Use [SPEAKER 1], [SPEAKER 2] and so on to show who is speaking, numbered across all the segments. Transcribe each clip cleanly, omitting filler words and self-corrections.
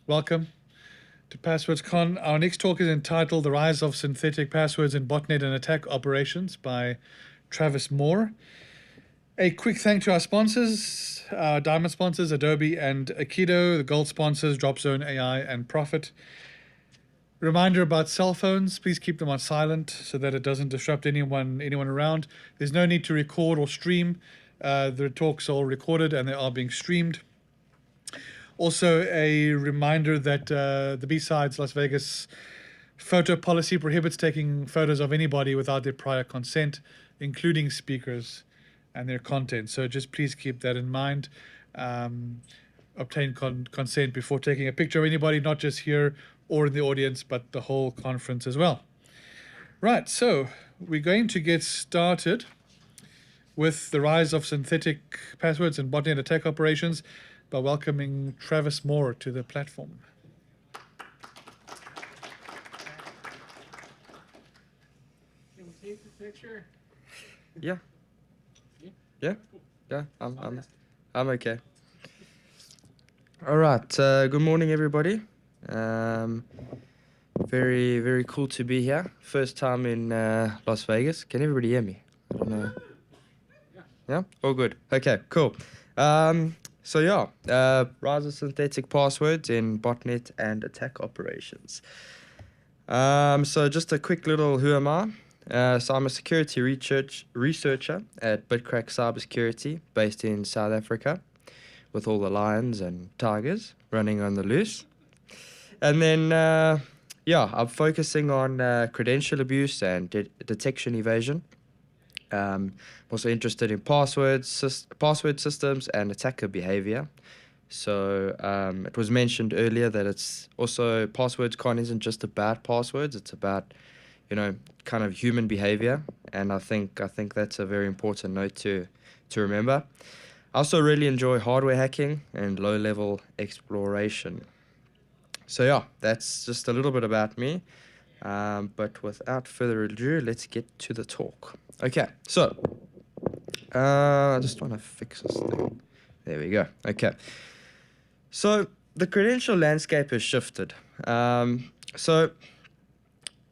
[SPEAKER 1] Welcome to PasswordsCon. Our next talk is entitled The Rise of Synthetic Passwords in Botnet and Attack Operations by Travis Moore. A quick thank to our sponsors, our diamond sponsors, Adobe and Aikido, the gold sponsors, Dropzone AI and Profit. Reminder about cell phones, please keep them on silent so that it doesn't disrupt anyone around. There's no need to record or stream. The talks are all recorded and they are being streamed. Also, a reminder that the B-Sides Las Vegas photo policy prohibits taking photos of anybody without their prior consent, including speakers and their content. So just please keep that in mind. Obtain consent before taking a picture of anybody, not just here or in the audience, but the whole conference as well. Right, so we're going to get started with the rise of synthetic passwords and botnet attack operations by welcoming Travis Moore to the platform.
[SPEAKER 2] Can we take the picture?
[SPEAKER 3] Yeah. I'm okay. All right. Good morning, everybody. Very cool to be here. First time in Las Vegas. Can everybody hear me? I don't know. Yeah. All good. Okay. Cool. Rise of synthetic passwords in botnet and attack operations. So just a quick little who am I? So I'm a security researcher at BitCrack Cybersecurity based in South Africa with all the lions and tigers running on the loose. And then, I'm focusing on credential abuse and detection evasion. I'm also interested in password systems and attacker behavior. So it was mentioned earlier that it's also PasswordsCon isn't just about passwords, it's about, kind of human behavior. And I think that's a very important note to remember. I also really enjoy hardware hacking and low-level exploration. So that's just a little bit about me. But without further ado, let's get to the talk. Okay, so I just want to fix this thing. There we go. Okay. So the credential landscape has shifted. So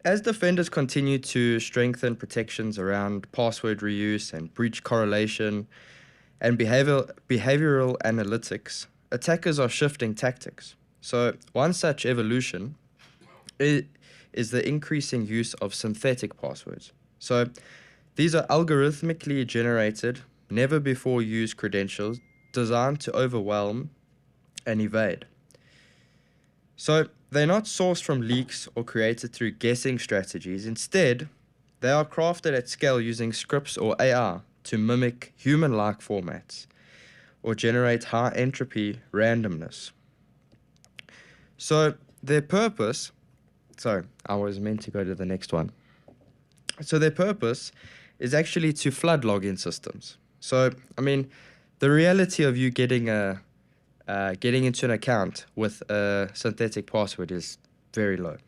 [SPEAKER 3] as defenders continue to strengthen protections around password reuse and breach correlation and behavioral analytics, attackers are shifting tactics. So one such evolution is the increasing use of synthetic passwords. So these are algorithmically generated, never before used credentials designed to overwhelm and evade. So they're not sourced from leaks or created through guessing strategies. Instead, they are crafted at scale using scripts or AI to mimic human-like formats or generate high-entropy randomness. So their purpose... Sorry, I was meant to go to the next one. So their purpose is actually to flood login systems. So, the reality of you getting into an account with a synthetic password is very low.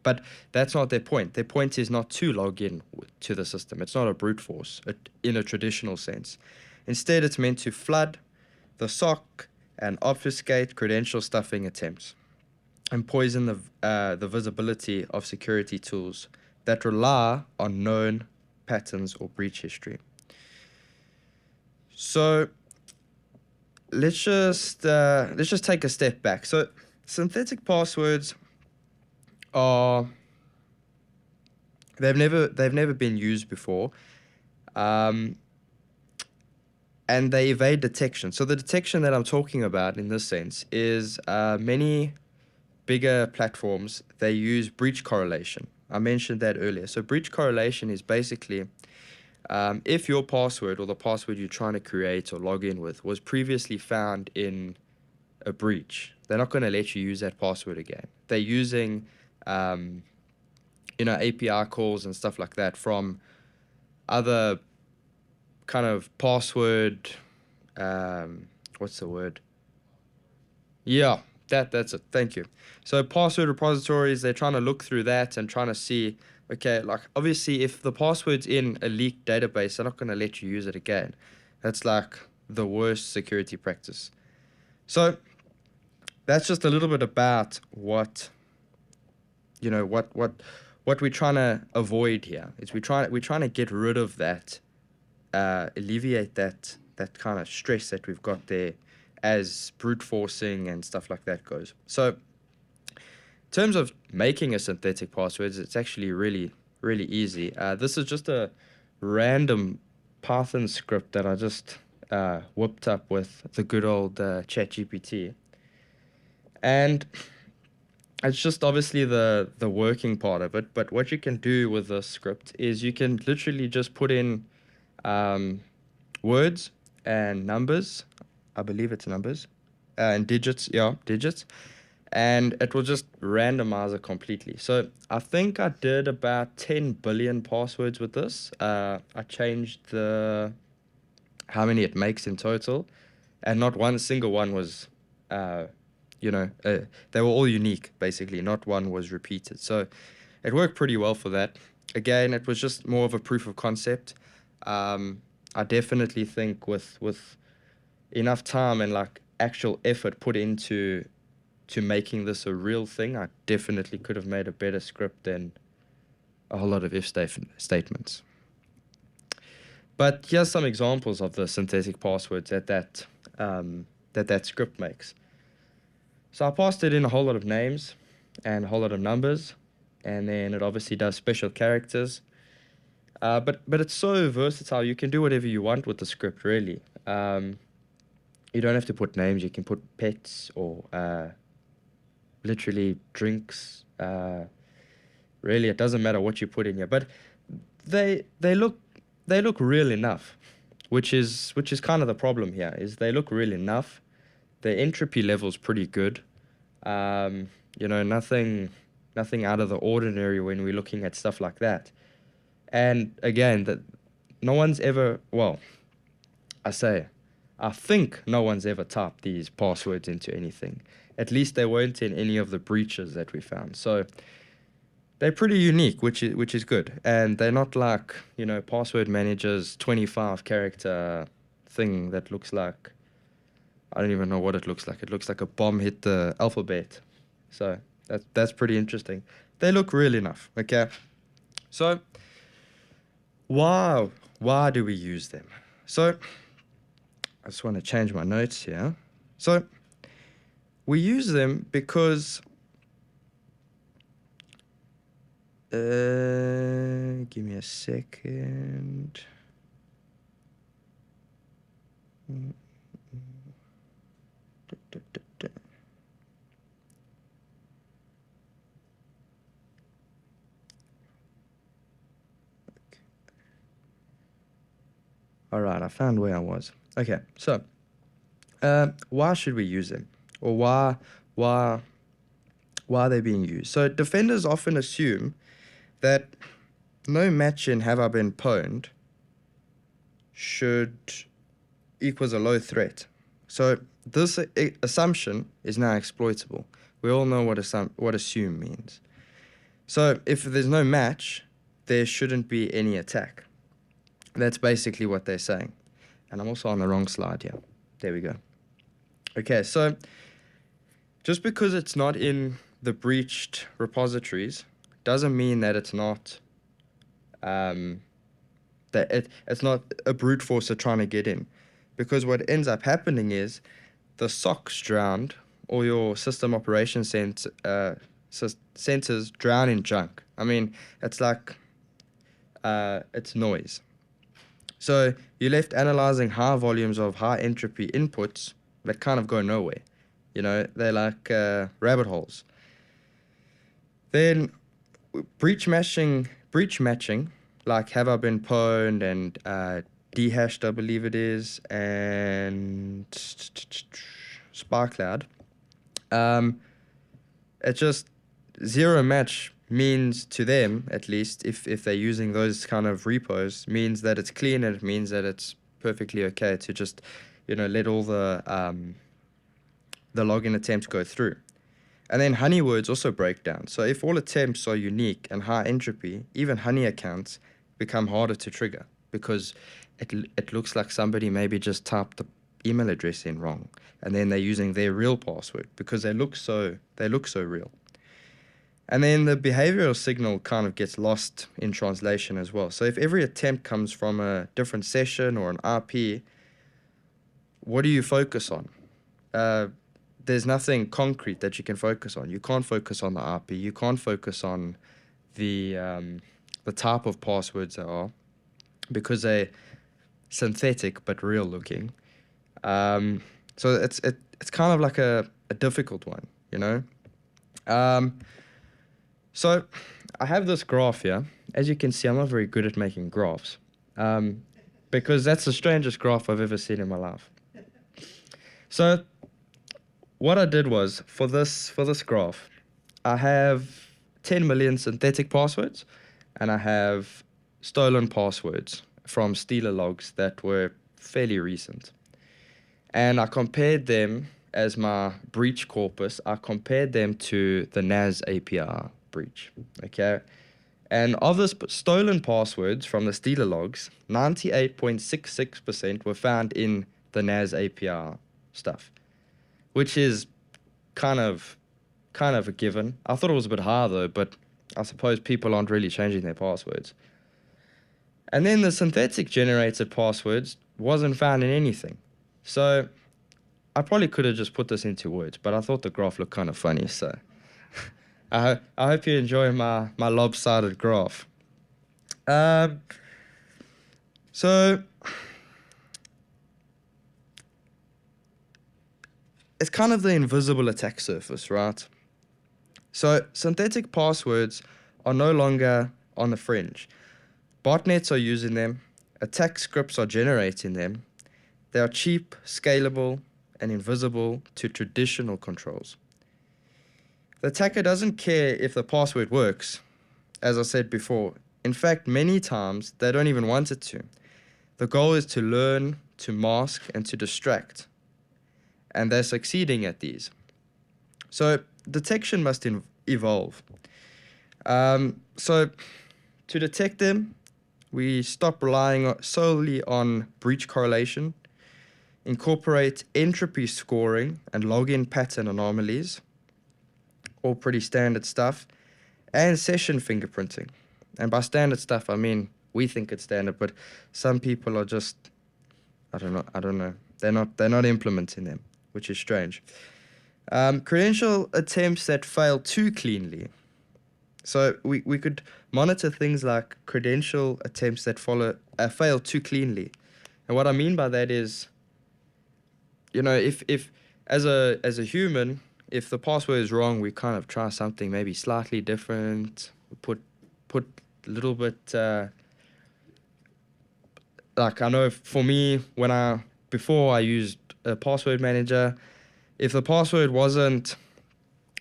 [SPEAKER 3] But that's not their point. Their point is not to log in to the system. It's not a brute force in a traditional sense. Instead, it's meant to flood the SOC and obfuscate credential stuffing attempts and poison the visibility of security tools that rely on known patterns or breach history. So let's just take a step back. So synthetic passwords they've never been used before, and they evade detection. So the detection that I'm talking about in this sense is many bigger platforms, they use breach correlation. I mentioned that earlier. So breach correlation is basically if your password or the password you're trying to create or log in with was previously found in a breach, they're not going to let you use that password again. They're using API calls and stuff like that from other kind of password, what's the word? Yeah. That's it. Thank you. So password repositories, they're trying to look through that and trying to see, okay, like obviously if the password's in a leaked database, they're not going to let you use it again. That's like the worst security practice. So that's just a little bit about what, what we're trying to avoid here. Is we're trying to get rid of that, alleviate that kind of stress that we've got there as brute forcing and stuff like that goes. So in terms of making a synthetic password, it's actually really, really easy. This is just a random Python script that I just whipped up with the good old ChatGPT. And it's just obviously the working part of it. But what you can do with this script is you can literally just put in words and numbers. I believe it's numbers. And digits. Yeah, digits. And it will just randomize it completely. So I think I did about 10 billion passwords with this. I changed how many it makes in total, and not one single one was, they were all unique, basically. Not one was repeated. So it worked pretty well for that. Again, it was just more of a proof of concept. I definitely think with enough time and like actual effort put into making this a real thing, I definitely could have made a better script than a whole lot of if statements. But here's some examples of the synthetic passwords that script makes. So I passed it in a whole lot of names and a whole lot of numbers, and then it obviously does special characters. But it's so versatile. You can do whatever you want with the script, really. You don't have to put names. You can put pets or literally drinks. Really, it doesn't matter what you put in here. But they look real enough, which is kind of the problem here. Is they look real enough. The entropy level's pretty good. Nothing out of the ordinary when we're looking at stuff like that. And again, that no one's ever, well, I think no one's ever typed these passwords into anything. At least they weren't in any of the breaches that we found. So they're pretty unique, which is good. And they're not like, Password Manager's 25 character thing that looks like, I don't even know what it looks like. It looks like a bomb hit the alphabet. So that's pretty interesting. They look real enough, okay? So why do we use them? So I just want to change my notes here. So we use them because give me a second. All right, I found where I was. Okay, so why should we use them, or why are they being used? So defenders often assume that no match in have I been pwned should equals a low threat. So this assumption is now exploitable. We all know what assume means. So if there's no match, there shouldn't be any attack. That's basically what they're saying. And I'm also on the wrong slide here. There we go. Okay, so just because it's not in the breached repositories doesn't mean that it's not it's not a brute forcer trying to get in. Because what ends up happening is the SOCs drowned, or your system operation centers drown in junk. I mean, it's like it's noise. So you're left analyzing high volumes of high entropy inputs that kind of go nowhere. They're like rabbit holes. Then breach matching, like have I been pwned and dehashed, I believe it is, and SparkCloud. It's just zero match means to them, at least, if they're using those kind of repos, means that it's clean, and it means that it's perfectly okay to just, let all the login attempts go through. And then honey words also break down. So if all attempts are unique and high entropy, even honey accounts become harder to trigger because it looks like somebody maybe just typed email address in wrong, and then they're using their real password because they look so real. And then the behavioral signal kind of gets lost in translation as well. So if every attempt comes from a different session or an IP, what do you focus on? There's nothing concrete that you can focus on. You can't focus on the IP. You can't focus on the type of passwords there are, because they're synthetic but real looking. So it's kind of like a difficult one, you know. So I have this graph here. As you can see, I'm not very good at making graphs, because that's the strangest graph I've ever seen in my life. So what I did was, for this graph, I have 10 million synthetic passwords, and I have stolen passwords from stealer logs that were fairly recent. And I compared them as my breach corpus. I compared them to the NAS API breach, okay? And of the stolen passwords from the stealer logs, 98.66% were found in the NAS API stuff, which is kind of a given. I thought it was a bit higher though, but I suppose people aren't really changing their passwords. And then the synthetic generated passwords wasn't found in anything. So I probably could have just put this into words, but I thought the graph looked kind of funny, so I hope you enjoy my lopsided graph. So it's kind of the invisible attack surface, right? So synthetic passwords are no longer on the fringe. Botnets are using them. Attack scripts are generating them. They are cheap, scalable, and invisible to traditional controls. The attacker doesn't care if the password works, as I said before. In fact, many times they don't even want it to. The goal is to learn, to mask, and to distract. And they're succeeding at these. So detection must evolve. So to detect them, we stop relying solely on breach correlation, incorporate entropy scoring and login pattern anomalies, all pretty standard stuff, and session fingerprinting. And by standard stuff, I mean, we think it's standard, but some people are just, I don't know. They're not implementing them, which is strange. Credential attempts that fail too cleanly. So we could monitor things like credential attempts that fail too cleanly. And what I mean by that is, you know, if as a human, if the password is wrong, we kind of try something maybe slightly different. Put a little bit, like I know for me, before I used a password manager, if the password wasn't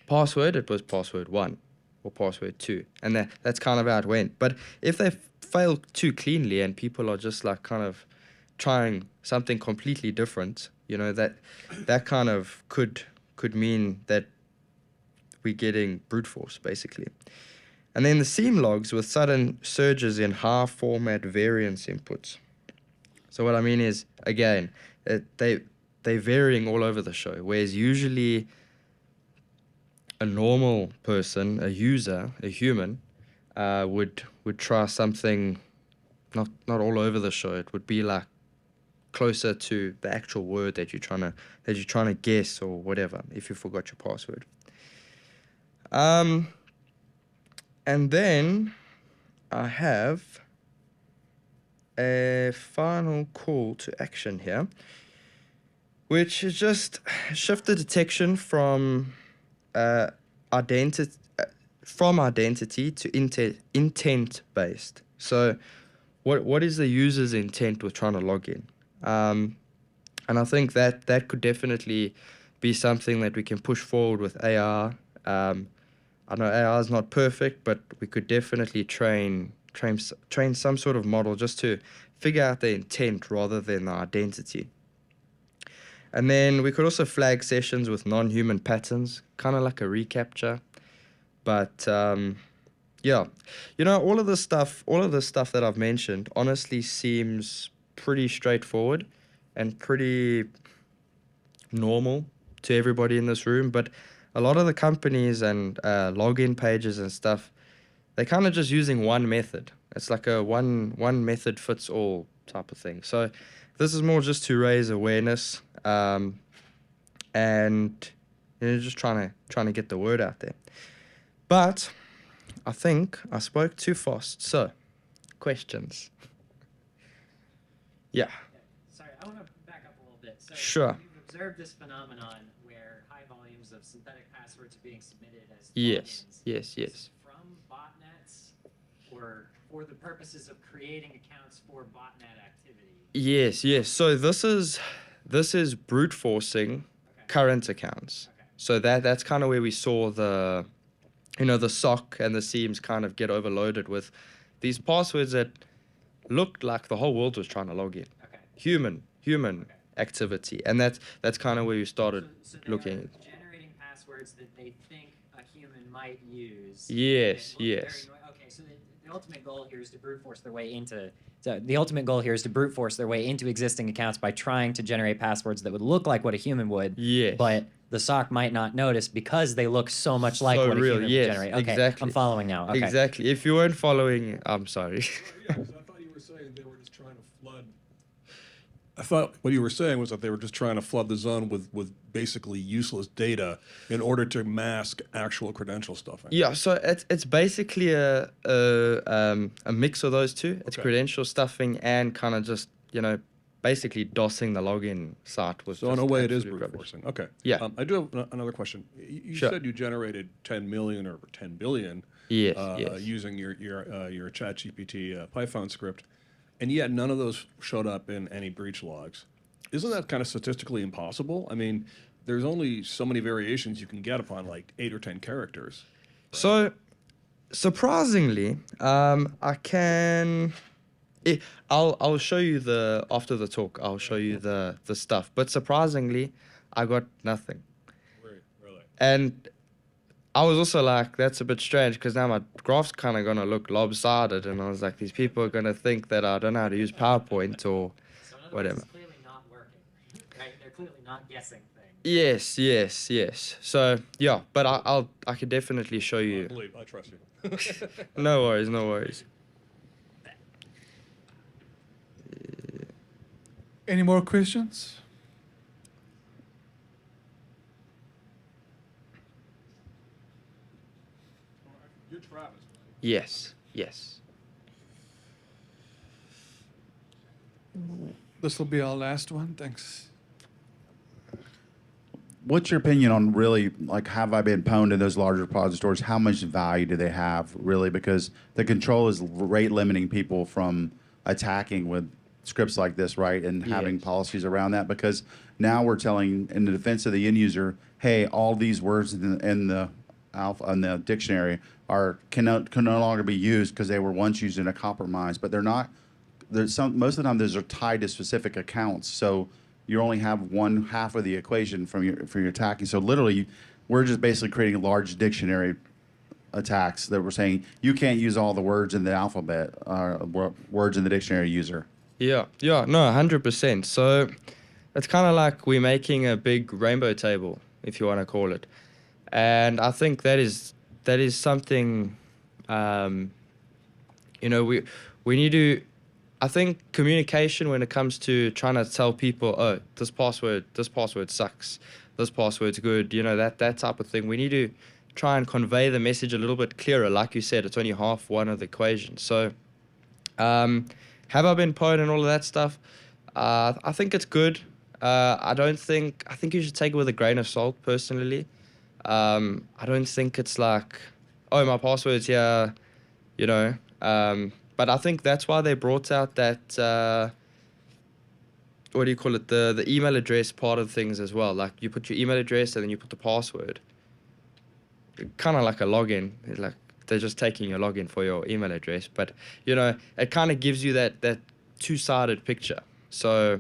[SPEAKER 3] password, it was password 1 or password 2, and that's kind of how it went. But if they fail too cleanly and people are just like kind of trying something completely different, you know, that kind of could mean that we're getting brute force, basically. And then the seam logs with sudden surges in high format variance inputs. So what I mean is, again, they're varying all over the show, whereas usually a normal person, a user, a human, would try something not all over the show. It would be like closer to the actual word that you're trying to guess or whatever, if you forgot your password. And then I have a final call to action here, which is just shift the detection from identity to intent based. So what is the user's intent with trying to log in? And I think that could definitely be something that we can push forward with AI. I know AI is not perfect, but we could definitely train some sort of model just to figure out the intent rather than the identity. And then we could also flag sessions with non-human patterns, kind of like a reCAPTCHA. But yeah, you know, all of the stuff that I've mentioned honestly seems pretty straightforward, and pretty normal to everybody in this room, but a lot of the companies and login pages and stuff, they're kind of just using one method. It's like a one method fits all type of thing. So this is more just to raise awareness, and just trying to get the word out there. But I think I spoke too fast. So, questions? Yeah.
[SPEAKER 2] Sorry, I want to back up a little bit. So
[SPEAKER 3] Sure.
[SPEAKER 2] you've observed this phenomenon where high volumes of synthetic passwords are being submitted as
[SPEAKER 3] Yes.
[SPEAKER 2] logins.
[SPEAKER 3] Yes.
[SPEAKER 2] Is
[SPEAKER 3] Yes.
[SPEAKER 2] it from botnets or for the purposes of creating accounts for botnet activity?
[SPEAKER 3] Yes. Yes. So this is brute forcing current accounts.
[SPEAKER 2] Okay.
[SPEAKER 3] So that's kind of where we saw the SOC and the seams kind of get overloaded with these passwords that looked like the whole world was trying to log in.
[SPEAKER 2] Okay.
[SPEAKER 3] Human activity, and that's kind of where you started
[SPEAKER 2] So they
[SPEAKER 3] looking.
[SPEAKER 2] are generating passwords that they think a human might use.
[SPEAKER 3] Yes,
[SPEAKER 2] that look
[SPEAKER 3] yes.
[SPEAKER 2] very okay, so the ultimate goal here is to brute force their way into. So the ultimate goal here is to brute force their way into existing accounts by trying to generate passwords that would look like what a human would.
[SPEAKER 3] Yes.
[SPEAKER 2] But the SOC might not notice because they look so much like
[SPEAKER 3] So
[SPEAKER 2] what a
[SPEAKER 3] real,
[SPEAKER 2] human
[SPEAKER 3] yes,
[SPEAKER 2] would generate. Okay,
[SPEAKER 3] exactly.
[SPEAKER 2] I'm following now. Okay.
[SPEAKER 3] Exactly. If you weren't following, I'm sorry.
[SPEAKER 4] Yeah, 'cause I thought you were saying they were just trying to flood. I thought what you were saying was that they were just trying to flood the zone with basically useless data in order to mask actual credential stuffing.
[SPEAKER 3] Yeah, so it's basically a mix of those two. It's
[SPEAKER 4] Okay.
[SPEAKER 3] credential stuffing and kind of just basically DOSing the login site with.
[SPEAKER 4] So in
[SPEAKER 3] just
[SPEAKER 4] a way, it is
[SPEAKER 3] absolute
[SPEAKER 4] brute
[SPEAKER 3] rubbish.
[SPEAKER 4] forcing. Okay.
[SPEAKER 3] Yeah.
[SPEAKER 4] I do have another question. You
[SPEAKER 3] Sure.
[SPEAKER 4] said you generated 10 million or 10 billion.
[SPEAKER 3] Yes, yes.
[SPEAKER 4] Using your ChatGPT Python script, and yet none of those showed up in any breach logs. Isn't that kind of statistically impossible? I mean, there's only so many variations you can get upon like 8 or 10 characters.
[SPEAKER 3] So, surprisingly, I can. I'll show you after the talk. I'll show you the stuff. But surprisingly, I got nothing.
[SPEAKER 4] Really?
[SPEAKER 3] And I was also like, that's a bit strange because now my graph's kind of gonna look lopsided, and I was like, these people are gonna think that I don't know how to use PowerPoint or
[SPEAKER 2] So in other
[SPEAKER 3] whatever.
[SPEAKER 2] words, it's clearly not working, right? They're clearly not guessing things.
[SPEAKER 3] Yes. So yeah, but I could definitely show you.
[SPEAKER 4] I trust you.
[SPEAKER 3] No worries.
[SPEAKER 1] Any more questions?
[SPEAKER 4] You're Travis, right?
[SPEAKER 3] Yes.
[SPEAKER 1] This will be our last one. Thanks.
[SPEAKER 5] What's your opinion on really, like, have I been pwned in those large repositories? How much value do they have, really? Because the control is rate limiting people from attacking with scripts like this, right? And having
[SPEAKER 3] Yes.
[SPEAKER 5] policies around that. Because now we're telling, in the defense of the end user, hey, all these words in the alpha in the dictionary can no longer be used because they were once used in a compromise, but they're not. Most of the time those are tied to specific accounts, so you only have one half of the equation for your attacking. So literally, we're just basically creating large dictionary attacks that we're saying you can't use all the words in the alphabet, words in the dictionary user.
[SPEAKER 3] Yeah, no, 100%. So it's kind of like we're making a big rainbow table, if you want to call it, and I think that is something. We need to. I think communication when it comes to trying to tell people, oh, this password sucks, this password's good, that type of thing. We need to try and convey the message a little bit clearer. Like you said, it's only half one of the equation. So, have I been pwned and all of that stuff? I think it's good. I think you should take it with a grain of salt, personally. I don't think it's like, oh, my password's here, but I think that's why they brought out that, what do you call it, the email address part of things as well. Like, you put your email address and then you put the password. Kind of like a login. It's like they're just taking your login for your email address. But, it kind of gives you that two-sided picture. So,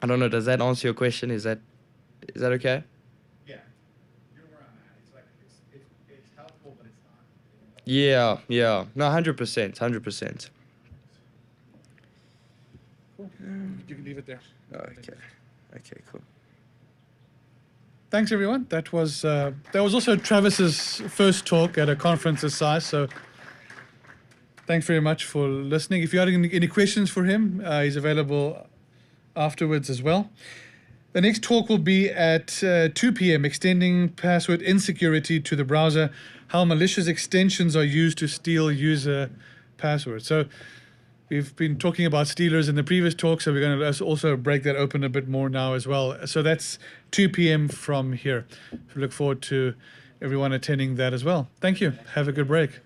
[SPEAKER 3] I don't know, does that answer your question? Is that okay?
[SPEAKER 5] Yeah, you're where I'm at. It's like it's helpful, but it's not.
[SPEAKER 3] Yeah. No, 100%.
[SPEAKER 1] You can leave it there.
[SPEAKER 3] Okay. Okay, cool.
[SPEAKER 1] Thanks, everyone. That was also Travis's first talk at a conference this size, so thanks very much for listening. If you have any questions for him, he's available afterwards as well. The next talk will be at 2 p.m., extending password insecurity to the browser, how malicious extensions are used to steal user passwords. So we've been talking about stealers in the previous talk, so we're going to also break that open a bit more now as well. So that's 2 p.m. from here. We look forward to everyone attending that as well. Thank you. Have a good break.